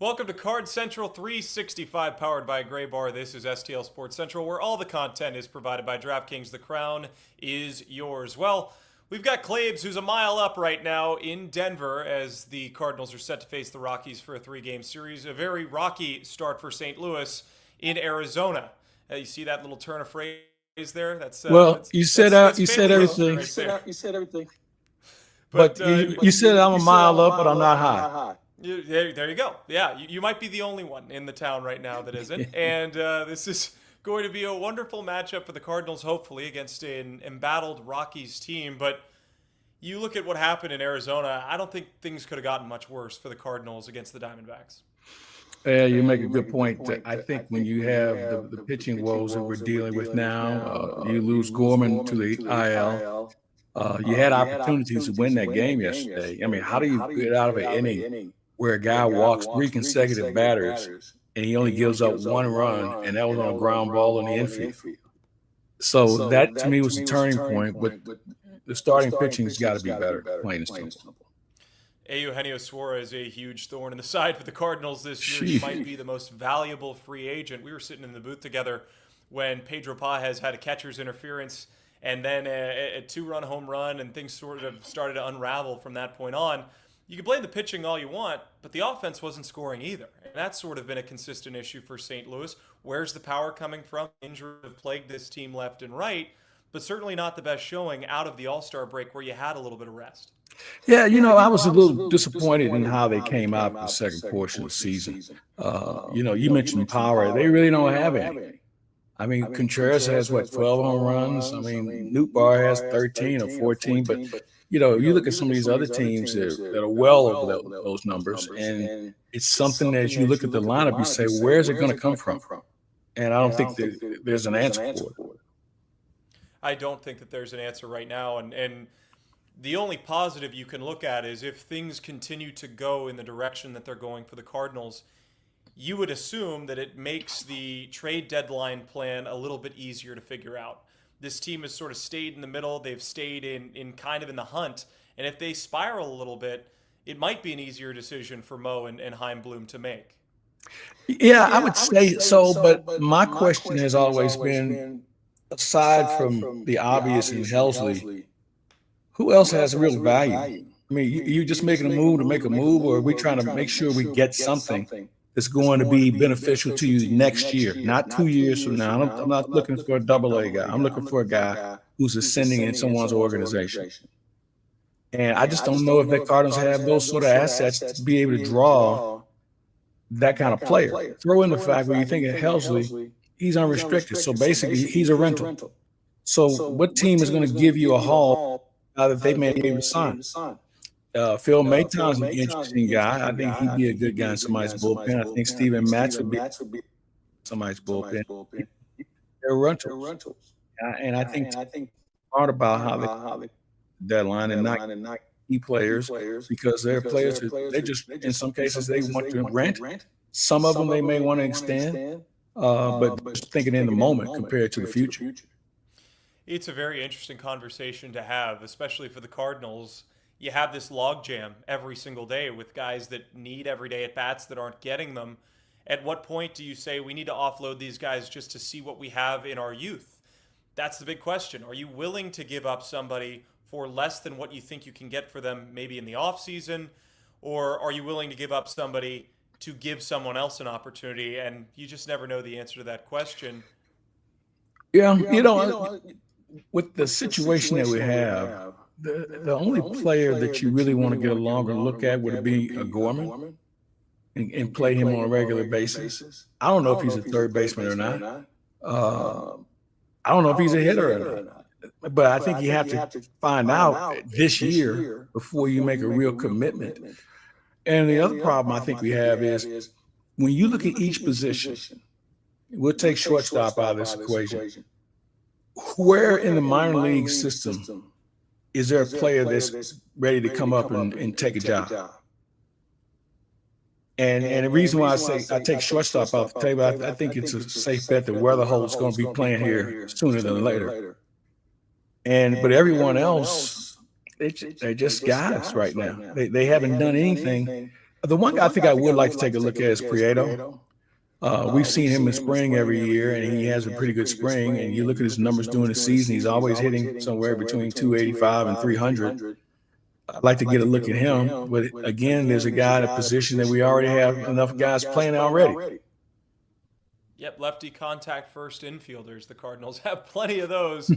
Welcome to Card Central 365, powered by Gray Bar. This is STL Sports Central, where all the content is provided by DraftKings. The crown is yours. Well, we've got Claibs, who's a mile up right now in Denver, as the Cardinals are set to face the Rockies for a three-game series. A very rocky start for St. Louis in Arizona. You see that little turn of phrase there? You said everything. You said everything. But you said I'm a mile up, but I'm not high. There you go. Yeah, you might be the only one in the town right now that isn't. And this is going to be a wonderful matchup for the Cardinals, hopefully, against an embattled Rockies team. But you look at what happened in Arizona, I don't think things could have gotten much worse for the Cardinals against the Diamondbacks. Yeah, you make a good point. I think when you have the pitching woes that we're dealing with now, you lose Gorman to the IL. You had opportunities to win that game yesterday. I mean, how do you get out of an inning where a guy walks three consecutive batters and he only gives up one run, and that was on a ground ball in the infield? So that, to me, was the turning point. But the starting pitching's got to be better, plain and simple. Eugenio Suarez, a huge thorn in the side for the Cardinals this year. He might be the most valuable free agent. We were sitting in the booth together when Pedro Pages had a catcher's interference and then a two-run home run, and things sort of started to unravel from that point on. You can blame the pitching all you want, but the offense wasn't scoring either. And that's sort of been a consistent issue for St. Louis. Where's the power coming from? Injuries have plagued this team left and right, but certainly not the best showing out of the All-Star break where you had a little bit of rest. Yeah, I was a little disappointed in how they came out in the second portion of the season. You mentioned power. They really don't have any. I mean, Contreras has, 12 home runs? I mean, Newt Bar has 13 or 14. But, you look at some of these other teams that are well over those numbers, and it's something that as you look at the lineup, you say, where's it going to come from? And I don't think that there's an answer for it. I don't think that there's an answer right now. And the only positive you can look at is if things continue to go in the direction that they're going for the Cardinals, you would assume that it makes the trade deadline plan a little bit easier to figure out. This team has sort of stayed in the middle. They've stayed in kind of in the hunt. And if they spiral a little bit, it might be an easier decision for Mo and Chaim Bloom to make. Yeah, I would say so. But my question has always been, aside from the obvious in Helsley, who else has real value? I mean, you just making a move to make a move, or are we trying to make sure we get something that's going to be beneficial to you next year, not 2 years from now? I'm not looking for a double-A guy. I'm looking for a guy who's ascending in someone's organization. And I just don't know if the Cardinals have those sort of assets to be able to draw that kind of player. Throw in the fact where you think of Helsley, he's unrestricted. So basically, he's a rental. So what team is going to give you a haul that they may be able to sign? Phil Mayton's an interesting guy. I think he'd be a good guy in somebody's bullpen. I think Steven Matz would be somebody's bullpen. They're rentals. And I think part about how they deadline and not key players, because they're players they just, in some cases, they want to rent. Some of them they may want to extend, but just thinking in the moment compared to the future. It's a very interesting conversation to have, especially for the Cardinals. You have this logjam every single day with guys that need everyday at-bats that aren't getting them. At what point do you say we need to offload these guys just to see what we have in our youth? That's the big question. Are you willing to give up somebody for less than what you think you can get for them maybe in the offseason? Or are you willing to give up somebody to give someone else an opportunity? And you just never know the answer to that question. Yeah, with the situation that we have, the only player that you really want to get a longer look at would be a Gorman and play him on a regular basis. I don't know if he's a third baseman or not. I don't know if he's a hitter or not. But I think you have to find out this year before you make a real commitment. And the other problem I think we have is when you look at each position, we'll take shortstop out of this equation. Where in the minor league system is there a player that's ready to come up and take a job? And the reason why I take shortstop off the table, I think it's a safe bet that Weatherholt's going to be playing here sooner than later. But everyone else, they're just guys right now. They haven't done anything The one guy I think I would like to take a look at is Prieto. We've seen him in spring every year, and he has a pretty good spring. And you look at his numbers during the season, he's always hitting somewhere between 285 and 300. I'd like to get a look at him. But again, there's a guy in a position that we already have enough guys playing already. Yep, lefty contact first infielders. The Cardinals have plenty of those,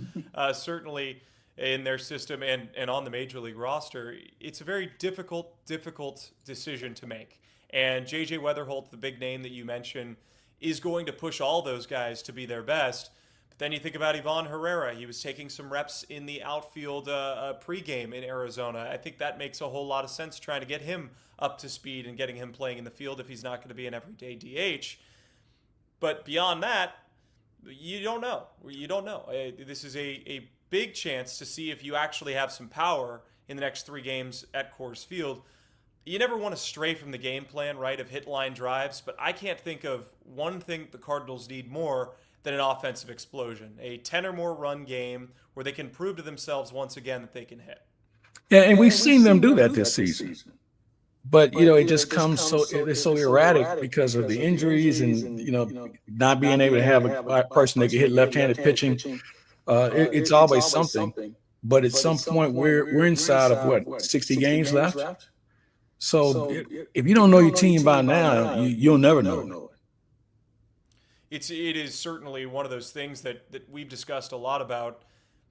certainly in their system and on the Major League roster. It's a very difficult decision to make. And J.J. Weatherholt, the big name that you mentioned, is going to push all those guys to be their best. But then you think about Ivan Herrera. He was taking some reps in the outfield pregame in Arizona. I think that makes a whole lot of sense, trying to get him up to speed and getting him playing in the field if he's not going to be an everyday DH. But beyond that, you don't know. You don't know. This is a big chance to see if you actually have some power in the next 3 games at Coors Field. You never want to stray from the game plan, right, of hit line drives, but I can't think of one thing the Cardinals need more than an offensive explosion, a 10 or more run game where they can prove to themselves once again that they can hit. Yeah, and we've seen them do that this season. But, it just comes it's so erratic because of the injuries and, not being able to have a person that can hit left-handed pitching. It's always something. But at some point, we're inside of 60 games left? So if you don't know your team by now, you'll never know it. It is certainly one of those things that we've discussed a lot about.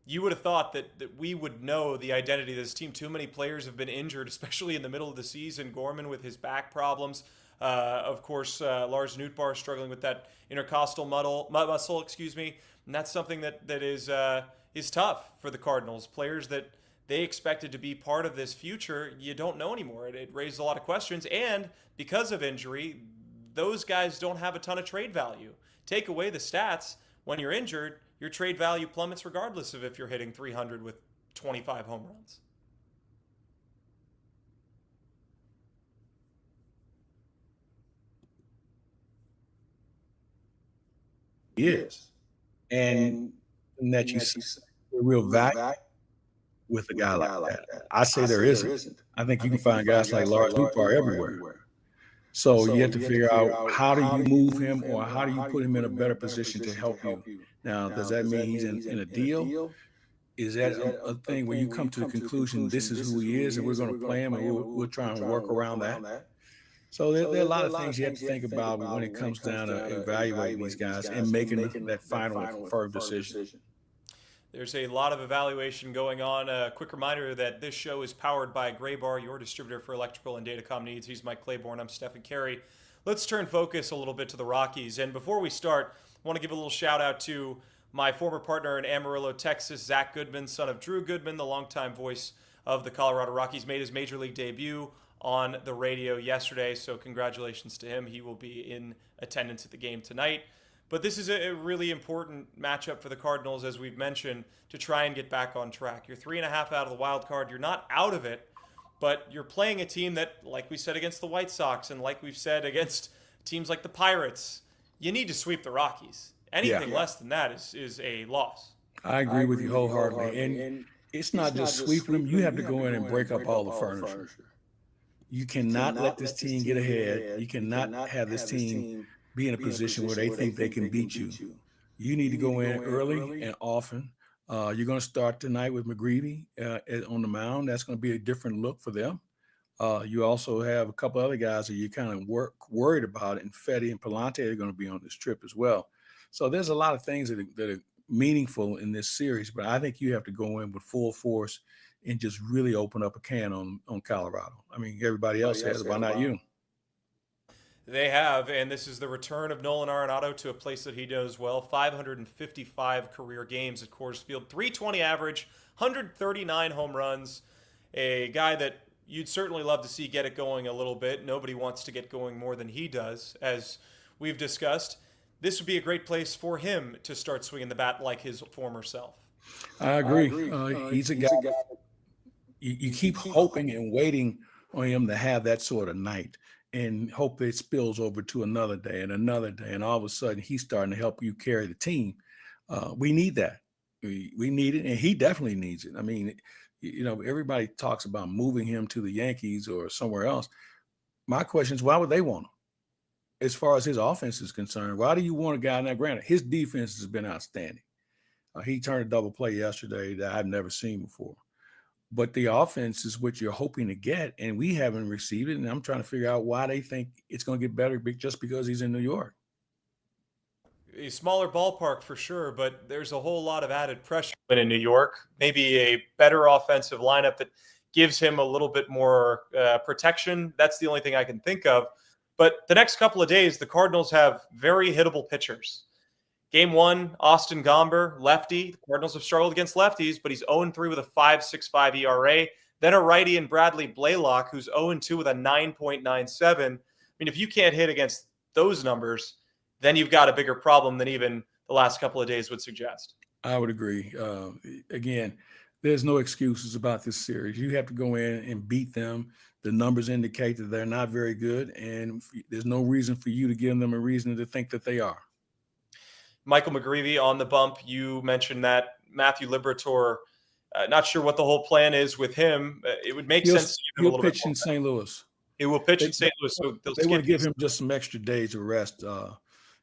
You would have thought that we would know the identity of this team. Too many players have been injured, especially in the middle of the season. Gorman with his back problems. Of course, Lars Nootbaar struggling with that intercostal muscle, and that's something that is tough for the Cardinals. Players that they expected to be part of this future, you don't know anymore. It raised a lot of questions, and because of injury, those guys don't have a ton of trade value. Take away the stats, when you're injured, your trade value plummets regardless of if you're hitting 300 with 25 home runs. Yes. And that you see the real value with a guy like that. I say there isn't. I think you can find guys like Lars Nootbaar everywhere. So you have to figure out, how do you move him, or how do you put him in a better position to help you? Now, does that mean he's in a deal? Is that a thing where you come to the conclusion this is who he is and we're going to play him and we'll try and work around that? So there are a lot of things you have to think about when it comes down to evaluating these guys and making that final firm decision. There's a lot of evaluation going on. A quick reminder that this show is powered by Gray Bar, your distributor for electrical and datacom needs. He's Mike Claiborne. I'm Stefan Carey. Let's turn focus a little bit to the Rockies. And before we start, I want to give a little shout out to my former partner in Amarillo, Texas, Zach Goodman, son of Drew Goodman, the longtime voice of the Colorado Rockies, made his major league debut on the radio yesterday. So congratulations to him. He will be in attendance at the game tonight. But this is a really important matchup for the Cardinals, as we've mentioned, to try and get back on track. You're 3.5 out of the wild card. You're not out of it, but you're playing a team that, like we said against the White Sox and like we've said against teams like the Pirates, you need to sweep the Rockies. Anything less than that is a loss. I agree with you wholeheartedly. And it's not just sweeping them. You have to go in and break up all the furniture. You cannot let this team get ahead. You cannot have this team be in a position where they think they can beat you. You need to go in early and often. You're going to start tonight with McGreevy on the mound. That's going to be a different look for them. You also have a couple other guys that you're kind of worried about, and Fetty and Palante are going to be on this trip as well. So there's a lot of things that are meaningful in this series, but I think you have to go in with full force and just really open up a can on Colorado. I mean, everybody else has, but not you. They have, and this is the return of Nolan Arenado to a place that he knows well. 555 career games at Coors Field, 320 average, 139 home runs. A guy that you'd certainly love to see get it going a little bit. Nobody wants to get going more than he does, as we've discussed. This would be a great place for him to start swinging the bat like his former self. I agree. He's a guy. You keep hoping and waiting on him to have that sort of night, and hope it spills over to another day, and all of a sudden he's starting to help you carry the team. We need that. We need it, and he definitely needs it. I mean, everybody talks about moving him to the Yankees or somewhere else. My question is, why would they want him? As far as his offense is concerned, why do you want a guy? Now, granted, his defense has been outstanding. He turned a double play yesterday that I've never seen before. But the offense is what you're hoping to get, and we haven't received it. And I'm trying to figure out why they think it's going to get better just because he's in New York. A smaller ballpark for sure, but there's a whole lot of added pressure in New York. Maybe a better offensive lineup that gives him a little bit more protection. That's the only thing I can think of. But the next couple of days, the Cardinals have very hittable pitchers. Game 1, Austin Gomber, lefty. The Cardinals have struggled against lefties, but he's 0-3 with a 5.65 ERA. Then a righty in Bradley Blaylock, who's 0-2 with a 9.97. I mean, if you can't hit against those numbers, then you've got a bigger problem than even the last couple of days would suggest. I would agree. Again, there's no excuses about this series. You have to go in and beat them. The numbers indicate that they're not very good, and there's no reason for you to give them a reason to think that they are. Michael McGreevy on the bump. You mentioned that Matthew Liberatore, not sure what the whole plan is with him. It would make sense to give him a little bit more. He'll pitch in St. Louis. He will pitch in St. Louis. So they want to give him just some extra days of rest.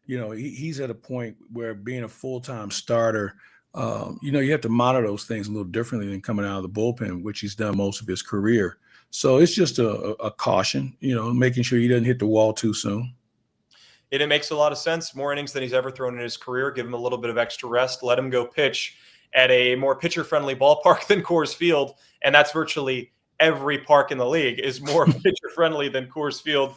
He's at a point where being a full-time starter, you have to monitor those things a little differently than coming out of the bullpen, which he's done most of his career. So it's just a caution, making sure he doesn't hit the wall too soon. It makes a lot of sense. More innings than he's ever thrown in his career. Give him a little bit of extra rest. Let him go pitch at a more pitcher-friendly ballpark than Coors Field, and that's virtually every park in the league is more pitcher-friendly than Coors Field.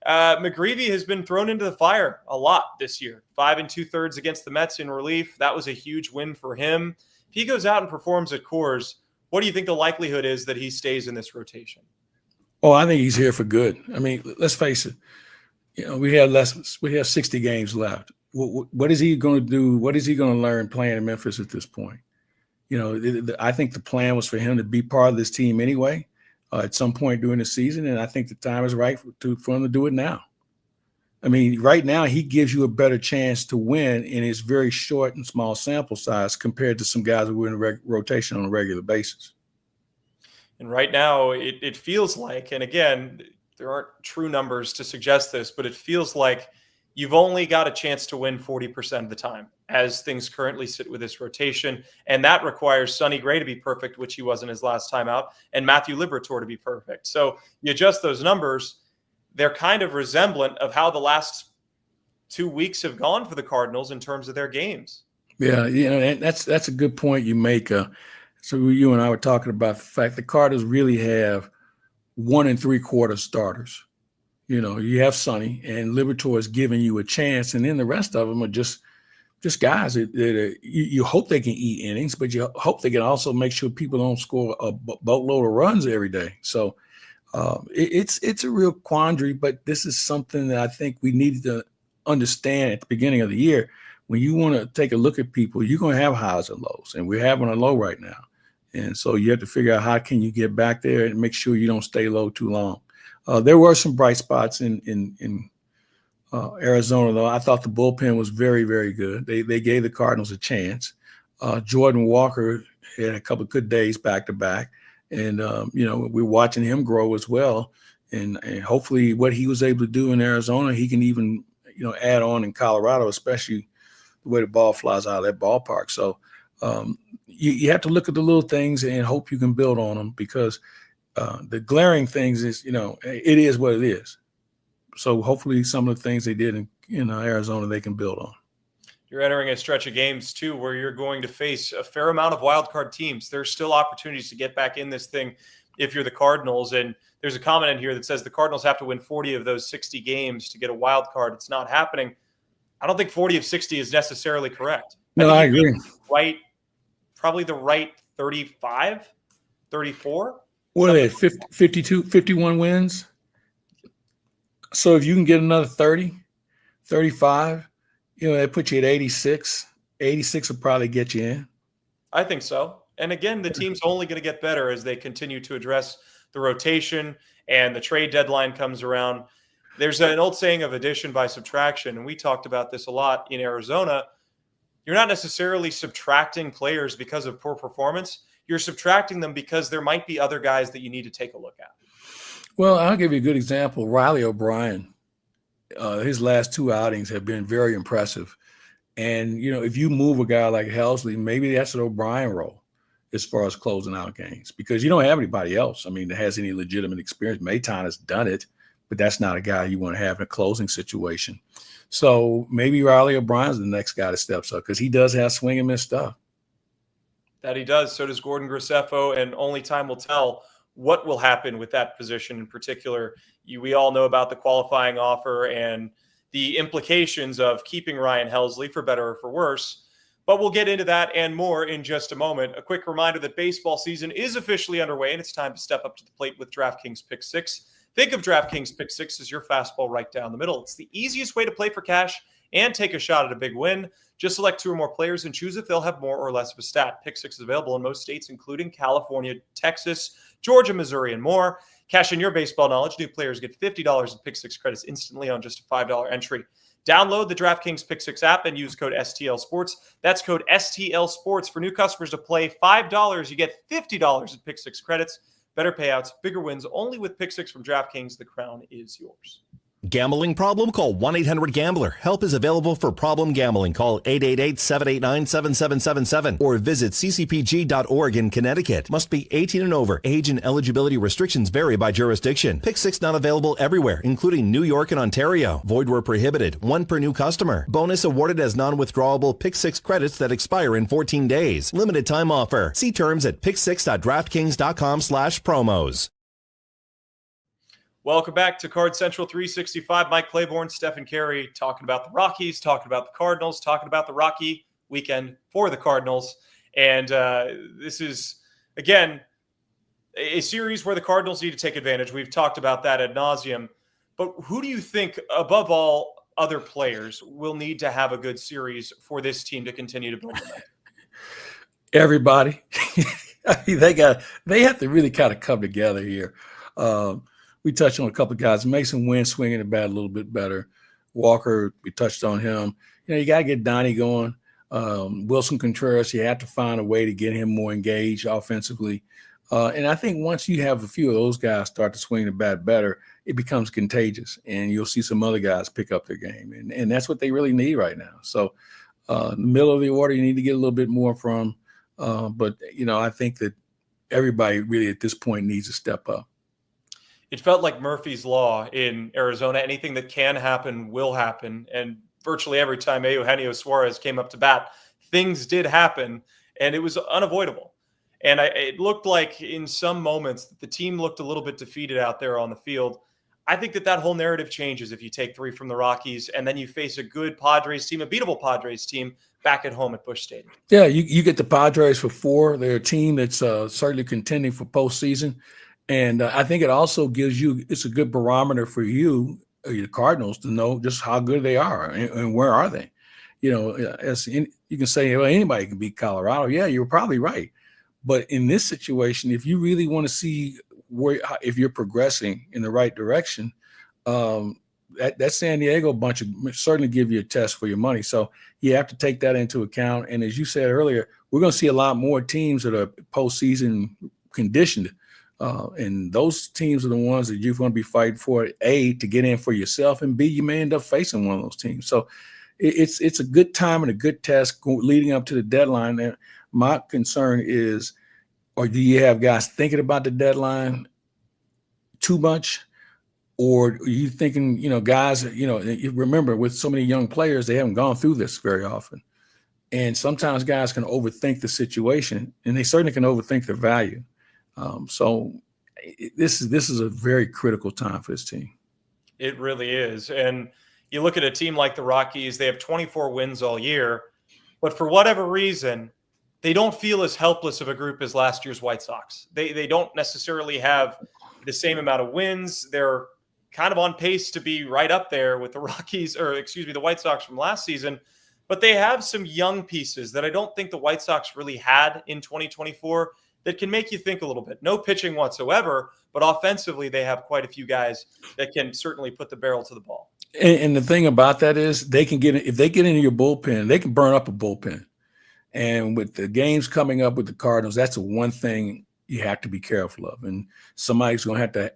McGreevy has been thrown into the fire a lot this year. 5 2/3 against the Mets in relief. That was a huge win for him. If he goes out and performs at Coors, what do you think the likelihood is that he stays in this rotation? Oh, I think he's here for good. I mean, let's face it. We have 60 games left. What is he going to do? What is he going to learn playing in Memphis at this point? I think the plan was for him to be part of this team anyway at some point during the season, and I think the time is right for him to do it now. I mean, right now he gives you a better chance to win in his very short and small sample size compared to some guys who are in the rotation on a regular basis. And right now it feels like, and again, there aren't true numbers to suggest this, but it feels like you've only got a chance to win 40% of the time as things currently sit with this rotation. And that requires Sonny Gray to be perfect, which he wasn't his last time out, and Matthew Liberatore to be perfect. So you adjust those numbers, they're kind of resemblant of how the last 2 weeks have gone for the Cardinals in terms of their games. Yeah, that's a good point you make. So you and I were talking about the fact the Cardinals really have 1 3/4 starters. You have Sonny, and Liberatore is giving you a chance, and then the rest of them are just guys that you hope they can eat innings, but you hope they can also make sure people don't score a boatload of runs every day. So it's a real quandary, but this is something that I think we needed to understand at the beginning of the year. When you want to take a look at people, you're going to have highs and lows, and we're having a low right now. And so you have to figure out how can you get back there and make sure you don't stay low too long. There were some bright spots in Arizona, though. I thought the bullpen was very, very good. They gave the Cardinals a chance. Jordan Walker had a couple of good days back to back, and we're watching him grow as well. And hopefully, what he was able to do in Arizona, he can even add on in Colorado, especially the way the ball flies out of that ballpark. So you have to look at the little things and hope you can build on them, because the glaring things is, it is what it is. So hopefully some of the things they did in Arizona, they can build on. You're entering a stretch of games, too, where you're going to face a fair amount of wild card teams. There's still opportunities to get back in this thing if you're the Cardinals. And there's a comment in here that says the Cardinals have to win 40 of those 60 games to get a wild card. It's not happening. I don't think 40 of 60 is necessarily correct. No, I agree. Probably the right 35, 34. What are they, 52, 51 wins? So if you can get another 30, 35, that puts you at 86. 86 will probably get you in. I think so. And again, the team's only going to get better as they continue to address the rotation and the trade deadline comes around. There's an old saying of addition by subtraction, and we talked about this a lot in Arizona. You're not necessarily subtracting players because of poor performance. You're subtracting them because there might be other guys that you need to take a look at. Well, I'll give you a good example. Riley O'Brien, his last two outings have been very impressive. And, if you move a guy like Helsley, maybe that's an O'Brien role as far as closing out games, because you don't have anybody else, that has any legitimate experience. Maton has done it, but that's not a guy you want to have in a closing situation. So maybe Riley O'Brien's the next guy that steps up, because he does have swing and miss stuff. That he does. So does Gordon Graceffo, and only time will tell what will happen with that position in particular. We all know about the qualifying offer and the implications of keeping Ryan Helsley, for better or for worse. But we'll get into that and more in just a moment. A quick reminder that baseball season is officially underway, and it's time to step up to the plate with DraftKings Pick 6. Think of DraftKings Pick 6 as your fastball right down the middle. It's the easiest way to play for cash and take a shot at a big win. Just select two or more players and choose if they'll have more or less of a stat. Pick 6 is available in most states, including California, Texas, Georgia, Missouri, and more. Cash in your baseball knowledge. New players get $50 in Pick 6 credits instantly on just a $5 entry. Download the DraftKings Pick 6 app and use code STL Sports. That's code STL Sports. For new customers to play $5, you get $50 in Pick 6 credits. Better payouts, bigger wins, only with Pick 6 from DraftKings. The crown is yours. Gambling problem? Call 1-800-GAMBLER. Help is available for problem gambling. Call 888-789-7777 or visit ccpg.org in Connecticut. Must be 18 and over. Age and eligibility restrictions vary by jurisdiction. Pick 6 not available everywhere, including New York and Ontario. Void where prohibited. One per new customer. Bonus awarded as non-withdrawable Pick 6 credits that expire in 14 days. Limited time offer. See terms at pick6.draftkings.com/promos. Welcome back to Card Central 365. Mike Claiborne, Stefan, Carey, talking about the Rockies, talking about the Cardinals, talking about the Rocky weekend for the Cardinals. And this is, again, a series where the Cardinals need to take advantage. We've talked about that ad nauseum. But who do you think, above all other players, will need to have a good series for this team to continue to build momentum? Everybody. They have to really kind of come together here. We touched on a couple of guys. Mason Wynn swinging the bat a little bit better. Walker, we touched on him. You got to get Donnie going. Wilson Contreras, you have to find a way to get him more engaged offensively. And I think once you have a few of those guys start to swing the bat better, it becomes contagious, and you'll see some other guys pick up their game. And that's what they really need right now. So the middle of the order, you need to get a little bit more from. But I think that everybody really at this point needs to step up. It felt like Murphy's Law in Arizona. Anything that can happen will happen. And virtually every time Eugenio Suarez came up to bat, things did happen, and it was unavoidable. And it looked like in some moments that the team looked a little bit defeated out there on the field. I think that whole narrative changes if you take 3 from the Rockies and then you face a good Padres team, a beatable Padres team, back at home at Busch Stadium. Yeah, you get the Padres for 4. They're a team that's certainly contending for postseason. And I think it also gives you – it's a good barometer for you, the Cardinals, to know just how good they are and where are they. You can say, well, anybody can beat Colorado. Yeah, you're probably right. But in this situation, if you really want to see if you're progressing in the right direction, that San Diego bunch will certainly give you a test for your money. So you have to take that into account. And as you said earlier, we're going to see a lot more teams that are postseason conditioned. And those teams are the ones that you're going to be fighting for, A, to get in for yourself, and B, you may end up facing one of those teams. So it's a good time and a good test leading up to the deadline. And my concern is, or do you have guys thinking about the deadline too much? Or are you thinking, guys, you remember with so many young players, they haven't gone through this very often. And sometimes guys can overthink the situation, and they certainly can overthink the value. So this is a very critical time for this team. It really is. And you look at a team like the Rockies, they have 24 wins all year, but for whatever reason, they don't feel as helpless of a group as last year's White Sox. They don't necessarily have the same amount of wins. They're kind of on pace to be right up there with the the White Sox from last season, but they have some young pieces that I don't think the White Sox really had in 2024 that can make you think a little bit. No pitching whatsoever, but offensively, they have quite a few guys that can certainly put the barrel to the ball. And the thing about that is if they get into your bullpen, they can burn up a bullpen. And with the games coming up with the Cardinals, that's the one thing you have to be careful of. And somebody's going to have to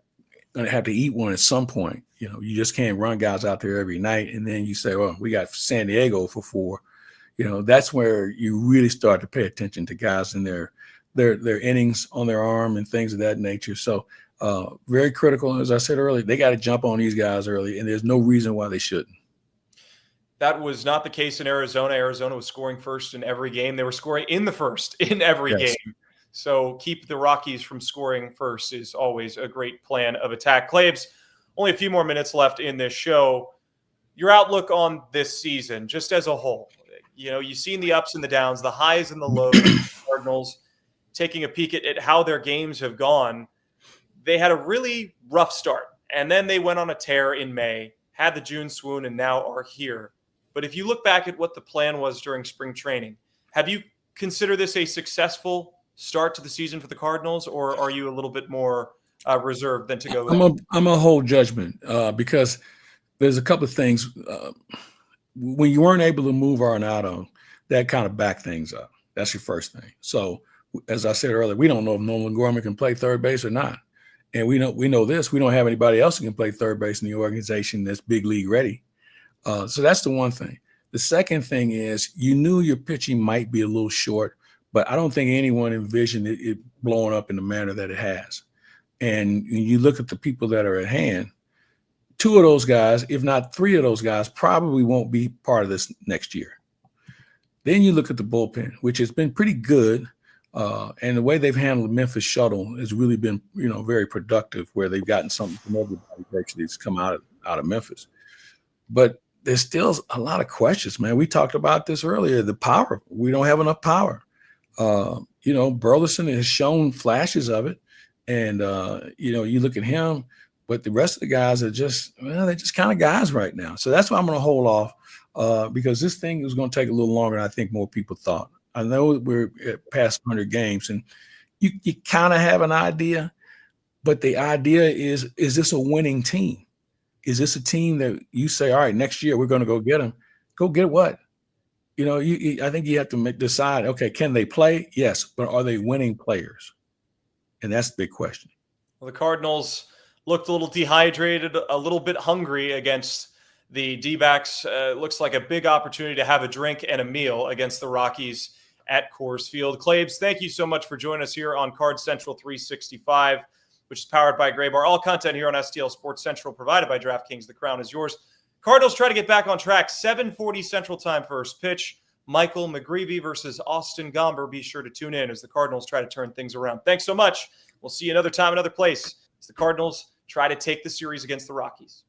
going to have to eat one at some point. You just can't run guys out there every night. And then you say, well, we got San Diego for 4. That's where you really start to pay attention to guys and their innings on their arm and things of that nature. So very critical. As I said earlier, they got to jump on these guys early, and there's no reason why they shouldn't. That was not the case in Arizona. Arizona was scoring first in every game. They were scoring in the first in every game. So keep the Rockies from scoring first is always a great plan of attack. Claibs, only a few more minutes left in this show. Your outlook on this season, just as a whole. You've seen the ups and the downs, the highs and the lows of the Cardinals. Taking a peek at how their games have gone, they had a really rough start. And then they went on a tear in May, had the June swoon, and now are here. But if you look back at what the plan was during spring training, have you considered this a successful start to the season for the Cardinals, or are you a little bit more reserved than to go there? I'm a hold judgment because there's a couple of things. When you weren't able to move Arenado, that kind of backed things up. That's your first thing. So, as I said earlier, we don't know if Nolan Gorman can play third base or not. And we know this. We don't have anybody else who can play third base in the organization that's big league ready. So that's the one thing. The second thing is you knew your pitching might be a little short, but I don't think anyone envisioned it blowing up in the manner that it has. And you look at the people that are at hand, 2 of those guys, if not 3 of those guys, probably won't be part of this next year. Then you look at the bullpen, which has been pretty good. And the way they've handled the Memphis shuttle has really been, very productive, where they've gotten something from everybody virtually that's come out of Memphis. But there's still a lot of questions, man. We talked about this earlier, the power. We don't have enough power. Burleson has shown flashes of it. And, you look at him, but the rest of the guys are they're just kind of guys right now. So that's why I'm going to hold off because this thing is going to take a little longer than I think more people thought. I know we're at past 100 games, and you kind of have an idea, but the idea is this a winning team? Is this a team that you say, all right, next year we're going to go get them? Go get what? I think you have to decide, okay, can they play? Yes, but are they winning players? And that's the big question. Well, the Cardinals looked a little dehydrated, a little bit hungry against the D-backs. Looks like a big opportunity to have a drink and a meal against the Rockies at Coors Field. Claibs, thank you so much for joining us here on Card Central 365, which is powered by Graybar. All content here on STL Sports Central provided by DraftKings. The crown is yours. Cardinals try to get back on track. 7:40 Central Time first pitch. Michael McGreevy versus Austin Gomber. Be sure to tune in as the Cardinals try to turn things around. Thanks so much. We'll see you another time, another place, as the Cardinals try to take the series against the Rockies.